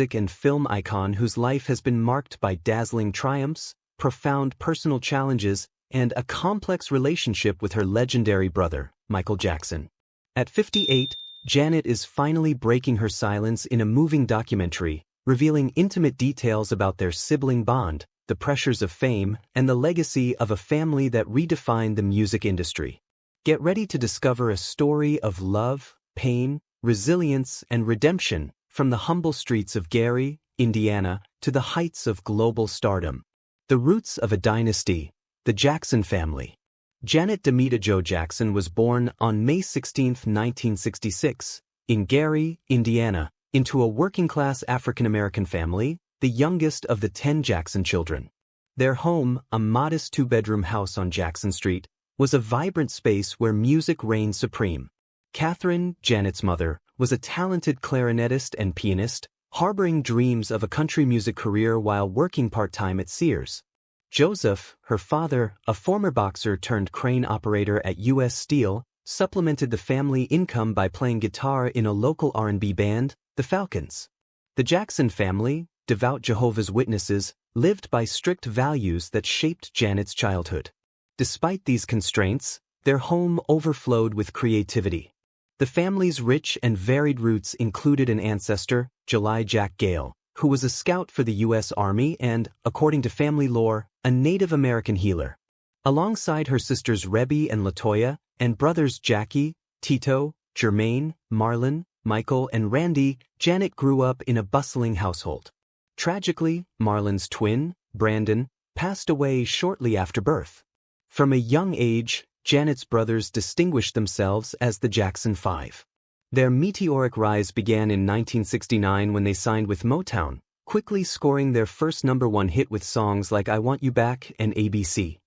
music and film icon whose life has been marked by dazzling triumphs, profound personal challenges, and a complex relationship with her legendary brother, Michael Jackson. At 58, Janet is finally breaking her silence in a moving documentary, revealing intimate details about their sibling bond, the pressures of fame, and the legacy of a family that redefined the music industry. Get ready to discover a story of love, pain, resilience, and redemption, from the humble streets of Gary, Indiana, to the heights of global stardom. The roots of a dynasty, the Jackson family. Janet Demita Jo Jackson was born on May 16, 1966, in Gary, Indiana, into a working-class African-American family, the youngest of the 10 Jackson children. Their home, a modest two-bedroom house on Jackson Street, was a vibrant space where music reigned supreme. Catherine, Janet's mother, was a talented clarinetist and pianist, harboring dreams of a country music career while working part-time at Sears. Joseph, her father, a former boxer turned crane operator at U.S. Steel, supplemented the family income by playing guitar in a local R&B band, the Falcons. The Jackson family, devout Jehovah's Witnesses, lived by strict values that shaped Janet's childhood. Despite these constraints, their home overflowed with creativity. The family's rich and varied roots included an ancestor, July Jack Gale, who was a scout for the U.S. Army and, according to family lore, a Native American healer. Alongside her sisters Rebby and Latoya, and brothers Jackie, Tito, Jermaine, Marlon, Michael, and Randy, Janet grew up in a bustling household. Tragically, Marlon's twin, Brandon, passed away shortly after birth. From a young age, Janet's brothers distinguished themselves as the Jackson Five. Their meteoric rise began in 1969 when they signed with Motown, quickly scoring their first #1 hit with songs like I Want You Back and ABC.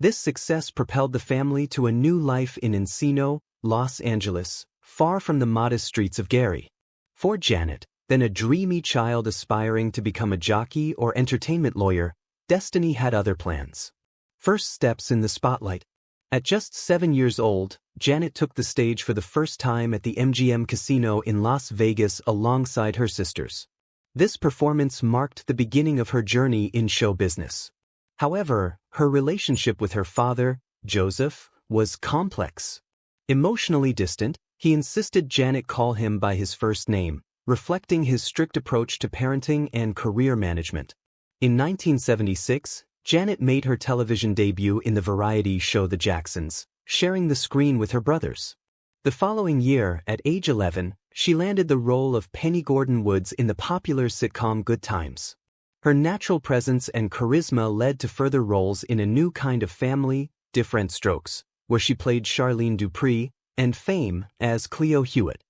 This success propelled the family to a new life in Encino, Los Angeles, far from the modest streets of Gary. For Janet, then a dreamy child aspiring to become a jockey or entertainment lawyer, destiny had other plans. First steps in the spotlight. At just 7 years old, Janet took the stage for the first time at the MGM Casino in Las Vegas alongside her sisters. This performance marked the beginning of her journey in show business. However, her relationship with her father, Joseph, was complex. Emotionally distant, he insisted Janet call him by his first name, reflecting his strict approach to parenting and career management. In 1976, Janet made her television debut in the variety show The Jacksons, sharing the screen with her brothers. The following year, at age 11, she landed the role of Penny Gordon Woods in the popular sitcom Good Times. Her natural presence and charisma led to further roles in A New Kind of Family, Different Strokes, where she played Charlene Dupree, and Fame as Cleo Hewitt.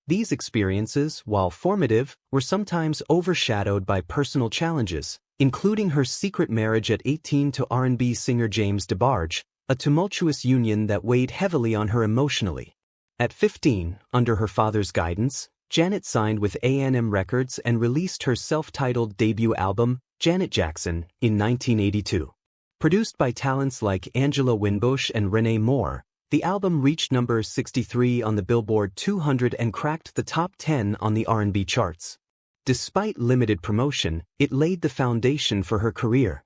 These experiences, while formative, were sometimes overshadowed by personal challenges, including her secret marriage at 18 to R&B singer James DeBarge, a tumultuous union that weighed heavily on her emotionally. At 15, under her father's guidance, Janet signed with A&M Records and released her self-titled debut album, Janet Jackson, in 1982. Produced by talents like Angela Winbush and Renee Moore, the album reached number 63 on the Billboard 200 and cracked the top 10 on the R&B charts. Despite limited promotion, it laid the foundation for her career.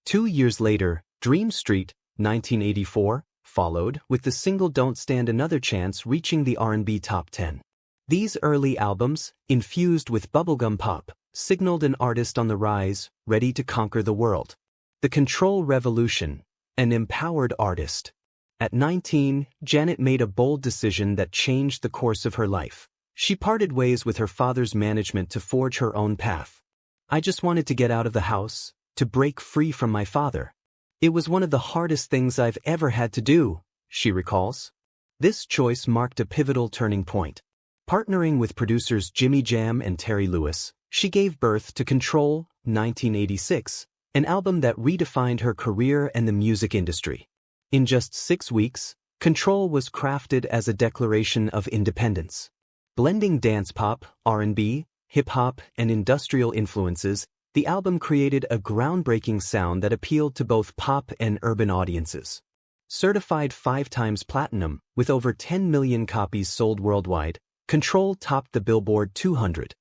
2 years later, Dream Street, 1984, followed, with the single Don't Stand Another Chance reaching the R&B top 10. These early albums, infused with bubblegum pop, signaled an artist on the rise, ready to conquer the world. The Control Revolution, an empowered artist. At 19, Janet made a bold decision that changed the course of her life. She parted ways with her father's management to forge her own path. I just wanted to get out of the house, to break free from my father. It was one of the hardest things I've ever had to do, she recalls. This choice marked a pivotal turning point. Partnering with producers Jimmy Jam and Terry Lewis, she gave birth to Control, 1986, an album that redefined her career and the music industry. In just 6 weeks, Control was crafted as a declaration of independence. Blending dance pop, R&B, hip-hop, and industrial influences, the album created a groundbreaking sound that appealed to both pop and urban audiences. Certified 5 times platinum, with over 10 million copies sold worldwide, Control topped the Billboard 200.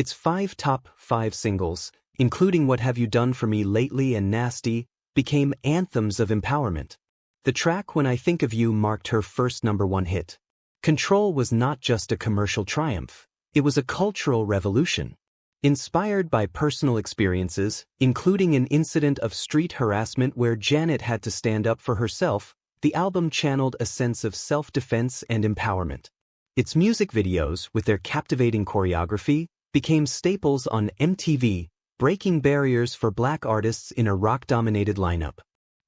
Its 5 top 5 singles, including What Have You Done For Me Lately and Nasty, became anthems of empowerment. The track When I Think of You marked her first #1 hit. Control was not just a commercial triumph, it was a cultural revolution. Inspired by personal experiences, including an incident of street harassment where Janet had to stand up for herself, the album channeled a sense of self-defense and empowerment. Its music videos, with their captivating choreography, became staples on MTV, breaking barriers for Black artists in a rock-dominated lineup.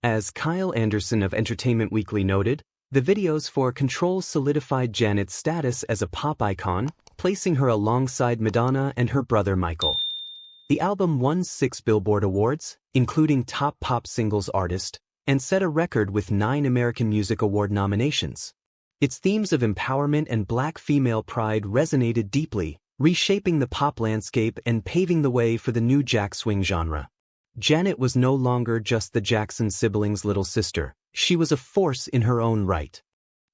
As Kyle Anderson of Entertainment Weekly noted, the videos for Control solidified Janet's status as a pop icon, placing her alongside Madonna and her brother Michael. The album won 6 Billboard Awards, including Top Pop Singles Artist, and set a record with 9 American Music Award nominations. Its themes of empowerment and Black female pride resonated deeply, reshaping the pop landscape and paving the way for the new Jack Swing genre. Janet was no longer just the Jackson siblings' little sister, she was a force in her own right.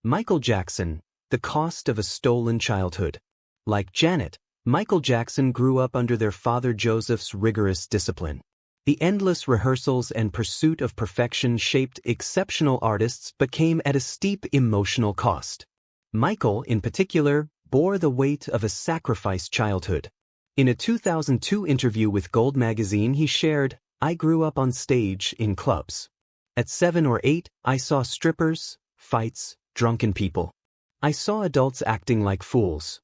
Michael Jackson, The Cost of a Stolen Childhood. Like Janet, Michael Jackson grew up under their father Joseph's rigorous discipline. The endless rehearsals and pursuit of perfection shaped exceptional artists but came at a steep emotional cost. Michael, in particular, bore the weight of a sacrificed childhood. In a 2002 interview with Gold magazine he shared, "I grew up on stage, in clubs. At 7 or 8, I saw strippers, fights, drunken people. I saw adults acting like fools."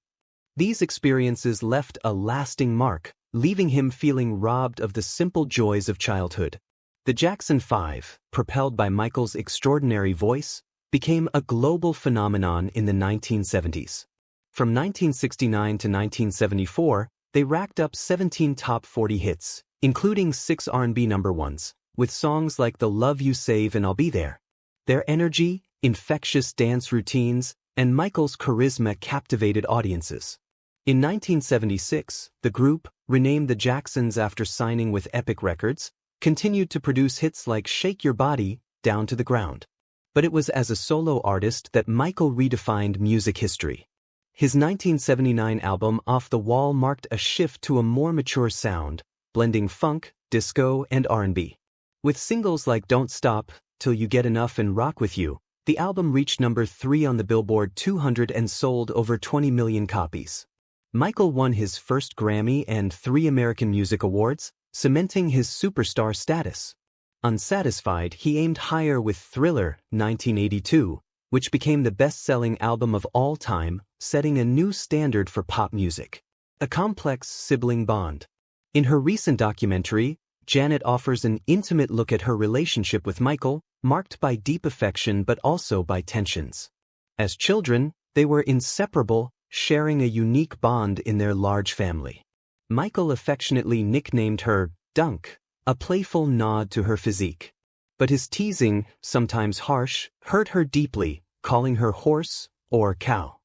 These experiences left a lasting mark, leaving him feeling robbed of the simple joys of childhood. The Jackson 5, propelled by Michael's extraordinary voice, became a global phenomenon in the 1970s. From 1969 to 1974, they racked up 17 top 40 hits, including 6 R&B #1s, with songs like The Love You Save and I'll Be There. Their energy, infectious dance routines, and Michael's charisma captivated audiences. In 1976, the group, renamed the Jacksons after signing with Epic Records, continued to produce hits like Shake Your Body, Down to the Ground. But it was as a solo artist that Michael redefined music history. His 1979 album Off the Wall marked a shift to a more mature sound, blending funk, disco, and R&B. With singles like Don't Stop, Till You Get Enough and Rock With You, the album reached #3 on the Billboard 200 and sold over 20 million copies. Michael won his first Grammy and 3 American Music Awards, cementing his superstar status. Unsatisfied, he aimed higher with Thriller, 1982, which became the best-selling album of all time, setting a new standard for pop music. A complex sibling bond. In her recent documentary, Janet offers an intimate look at her relationship with Michael, marked by deep affection but also by tensions. As children, they were inseparable, sharing a unique bond in their large family. Michael affectionately nicknamed her Dunk, a playful nod to her physique. But his teasing, sometimes harsh, hurt her deeply, calling her horse or cow.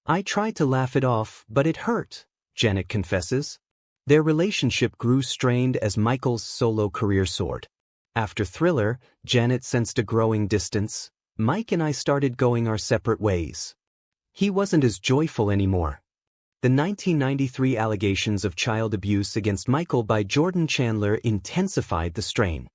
"I tried to laugh it off, but it hurt," Janet confesses. Their relationship grew strained as Michael's solo career soared. After Thriller, Janet sensed a growing distance. "Mike and I started going our separate ways. He wasn't as joyful anymore." The 1993 allegations of child abuse against Michael by Jordan Chandler intensified the strain.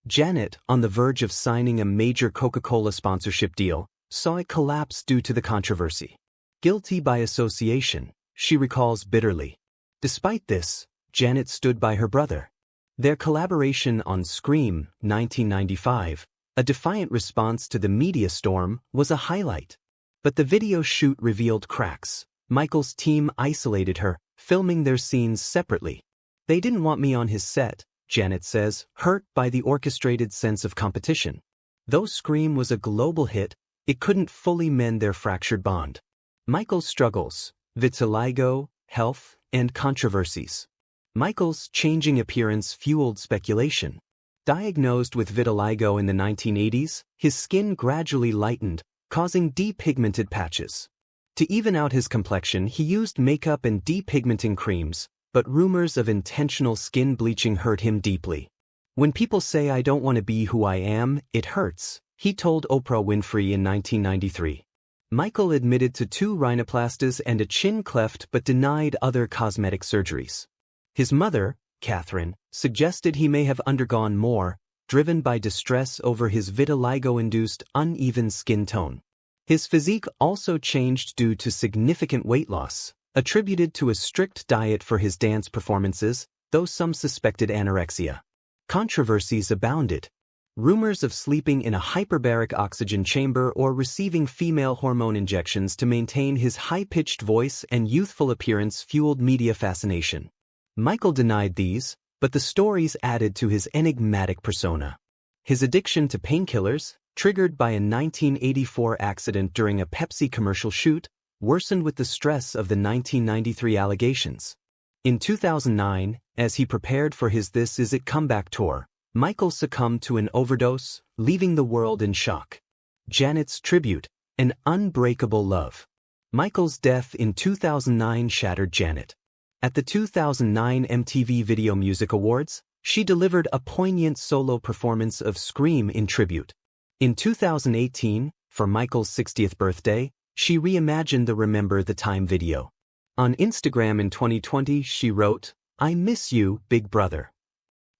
Janet, on the verge of signing a major Coca-Cola sponsorship deal, saw it collapse due to the controversy. "Guilty by association," she recalls bitterly. Despite this, Janet stood by her brother. Their collaboration on Scream, 1995, a defiant response to the media storm, was a highlight. But the video shoot revealed cracks. Michael's team isolated her, filming their scenes separately. "They didn't want me on his set," Janet says, hurt by the orchestrated sense of competition. Though Scream was a global hit, it couldn't fully mend their fractured bond. Michael's struggles, vitiligo, health, and controversies. Michael's changing appearance fueled speculation. Diagnosed with vitiligo in the 1980s, his skin gradually lightened, causing depigmented patches. To even out his complexion, he used makeup and depigmenting creams, but rumors of intentional skin bleaching hurt him deeply. "When people say I don't want to be who I am, it hurts," he told Oprah Winfrey in 1993. Michael admitted to 2 rhinoplasties and a chin cleft but denied other cosmetic surgeries. His mother, Catherine, suggested he may have undergone more, driven by distress over his vitiligo-induced uneven skin tone. His physique also changed due to significant weight loss, attributed to a strict diet for his dance performances, though some suspected anorexia. Controversies abounded. Rumors of sleeping in a hyperbaric oxygen chamber or receiving female hormone injections to maintain his high-pitched voice and youthful appearance fueled media fascination. Michael denied these, but the stories added to his enigmatic persona. His addiction to painkillers, triggered by a 1984 accident during a Pepsi commercial shoot, worsened with the stress of the 1993 allegations. In 2009, as he prepared for his This Is It comeback tour, Michael succumbed to an overdose, leaving the world in shock. Janet's tribute, An Unbreakable Love. Michael's death in 2009 shattered Janet. At the 2009 MTV Video Music Awards, she delivered a poignant solo performance of Scream in tribute. In 2018, for Michael's 60th birthday, she reimagined the Remember the Time video. On Instagram in 2020, she wrote, "I miss you, big brother."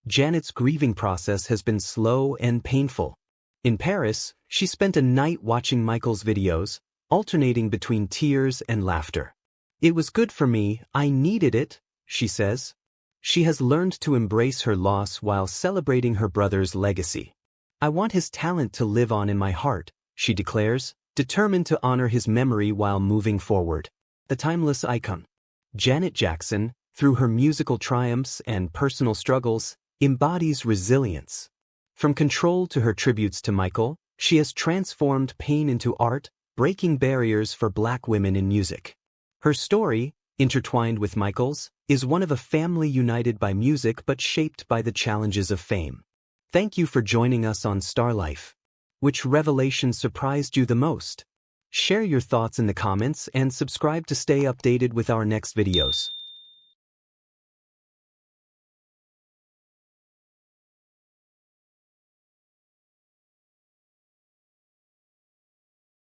Janet's grieving process has been slow and painful. In Paris, she spent a night watching Michael's videos, alternating between tears and laughter. "It was good for me, I needed it," she says. She has learned to embrace her loss while celebrating her brother's legacy. "I want his talent to live on in my heart," she declares, determined to honor his memory while moving forward. The timeless icon. Janet Jackson, through her musical triumphs and personal struggles, embodies resilience. From Control to her tributes to Michael, she has transformed pain into art, breaking barriers for Black women in music. Her story, intertwined with Michael's, is one of a family united by music but shaped by the challenges of fame. Thank you for joining us on Star Life. Which revelation surprised you the most? Share your thoughts in the comments and subscribe to stay updated with our next videos.